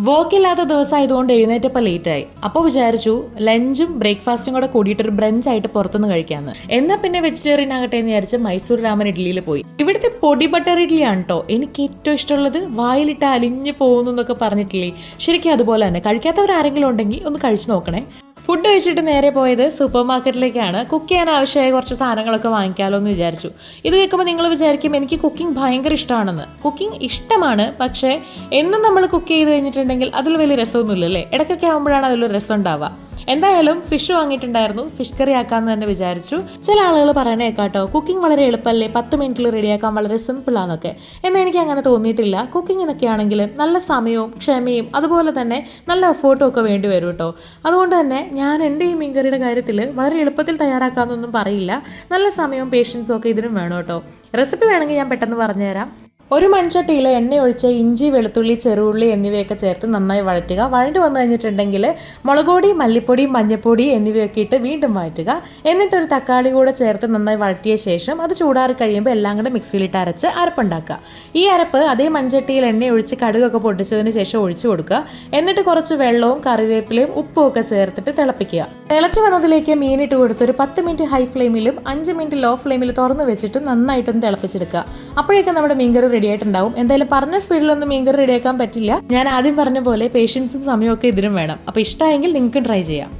വർക്കില്ലാത്ത ദിവസമായതുകൊണ്ട് എഴുന്നേറ്റപ്പോൾ ലേറ്റായി. അപ്പോൾ വിചാരിച്ചു ലഞ്ചും ബ്രേക്ക്ഫാസ്റ്റും കൂടെ കൂടിയിട്ടൊരു ബ്രഞ്ചായിട്ട് പുറത്തുനിന്ന് കഴിക്കാമെന്ന്. എന്നാൽ പിന്നെ വെജിറ്റേറിയൻ ആകട്ടെ എന്ന് വിചാരിച്ച് മൈസൂർ രാമൻ ഇഡ്ഡലിയിൽ പോയി. ഇവിടുത്തെ പൊടി ബട്ടർ ഇഡ്ഡലിയാണ് കേട്ടോ എനിക്ക് ഏറ്റവും ഇഷ്ടമുള്ളത്. വായിലിട്ട് അലിഞ്ഞു പോകുന്നു എന്നൊക്കെ പറഞ്ഞിട്ടില്ലേ, ശരിക്കും അതുപോലെ തന്നെ. കഴിക്കാത്തവരാരെങ്കിലും ഉണ്ടെങ്കിൽ ഒന്ന് കഴിച്ചു നോക്കണേ. ഫുഡ് കഴിച്ചിട്ട് നേരെ പോയത് സൂപ്പർ മാർക്കറ്റിലേക്കാണ്. കുക്ക് ചെയ്യാൻ ആവശ്യമായ കുറച്ച് സാധനങ്ങളൊക്കെ വാങ്ങിക്കാമല്ലോ എന്ന് വിചാരിച്ചു. ഇത് കേൾക്കുമ്പോൾ നിങ്ങൾ വിചാരിക്കും എനിക്ക് കുക്കിംഗ് ഭയങ്കര ഇഷ്ടമാണെന്ന്. കുക്കിംഗ് ഇഷ്ടമാണ്, പക്ഷേ എന്നും നമ്മൾ കുക്ക് ചെയ്ത് കഴിഞ്ഞിട്ടുണ്ടെങ്കിൽ അതിൽ വലിയ രസമൊന്നുമില്ലല്ലേ. ഇടയ്ക്കൊക്കെ ആകുമ്പോഴാണ് അതിലൊരു രസം ഉണ്ടാവുക. എന്തായാലും ഫിഷ് വാങ്ങിയിട്ടുണ്ടായിരുന്നു, ഫിഷ് കറി ആക്കാമെന്ന് തന്നെ വിചാരിച്ചു. ചില ആളുകൾ പറയണേ കേട്ടോ കുക്കിംഗ് വളരെ എളുപ്പമല്ലേ, 10 മിനിറ്റിൽ റെഡിയാക്കാൻ വളരെ സിമ്പിളാന്നൊക്കെ. എന്നാൽ എനിക്ക് അങ്ങനെ തോന്നിയിട്ടില്ല. കുക്കിങ്ങിനൊക്കെ ആണെങ്കിൽ നല്ല സമയവും ക്ഷമയും അതുപോലെ തന്നെ നല്ല എഫേർട്ടും ഒക്കെ വേണ്ടി വരും കേട്ടോ. അതുകൊണ്ട് തന്നെ ഞാൻ എൻ്റെ ഈ മീൻകറിയുടെ കാര്യത്തിൽ വളരെ എളുപ്പത്തിൽ തയ്യാറാക്കാമെന്നൊന്നും പറയില്ല. നല്ല സമയവും പേഷ്യൻസും ഒക്കെ ഇതിനും വേണം കേട്ടോ. റെസിപ്പി വേണമെങ്കിൽ ഞാൻ പെട്ടെന്ന് പറഞ്ഞുതരാം. ഒരു മൺചട്ടിയിൽ എണ്ണ ഒഴിച്ച് ഇഞ്ചി, വെളുത്തുള്ളി, ചെറുള്ളി എന്നിവയൊക്കെ ചേർത്ത് നന്നായി വഴറ്റുക. വഴണ്ട് വന്നു കഴിഞ്ഞിട്ടുണ്ടെങ്കിൽ മുളകുപൊടി, മല്ലിപ്പൊടി, മഞ്ഞൾപ്പൊടി എന്നിവയൊക്കെ ഇട്ട് വീണ്ടും വഴറ്റുക. എന്നിട്ടൊരു തക്കാളി കൂടെ ചേർത്ത് നന്നായി വഴറ്റിയ ശേഷം അത് ചൂടാറി കഴിയുമ്പോൾ എല്ലാം കൂടെ മിക്സിയിലിട്ട് അരച്ച് അരപ്പുണ്ടാക്കുക. ഈ അരപ്പ് അതേ മൺചട്ടിയിൽ എണ്ണ ഒഴിച്ച് കടുകൊക്കെ പൊട്ടിച്ചതിന് ശേഷം ഒഴിച്ചു കൊടുക്കുക. എന്നിട്ട് കുറച്ച് വെള്ളവും കറിവേപ്പിലയും ഉപ്പും ഒക്കെ ചേർത്തിട്ട് തിളപ്പിക്കുക. തിളച്ചു വന്നതിലേക്ക് മീനിട്ട് കൊടുത്ത് ഒരു 10 മിനിറ്റ് ഹൈ ഫ്ലെയിമിലും 5 മിനിറ്റ് ലോ ഫ്ലെയിമിൽ തുറന്നു വെച്ചിട്ട് നന്നായിട്ടൊന്ന് തിളപ്പിച്ചെടുക്കുക. അപ്പോഴേക്കും നമ്മുടെ മീൻകറി റെഡി ആയിട്ടുണ്ടാവും. എന്തായാലും പറഞ്ഞ സ്പീഡിലൊന്നും മീൻകറി റെഡിയാക്കാൻ പറ്റില്ല. ഞാൻ ആദ്യം പറഞ്ഞ പോലെ പേഷ്യൻസും സമയമൊക്കെ ഇതിനും വേണം. അപ്പോൾ ഇഷ്ടമായെങ്കിൽ നിങ്ങൾക്ക് ട്രൈ ചെയ്യാം.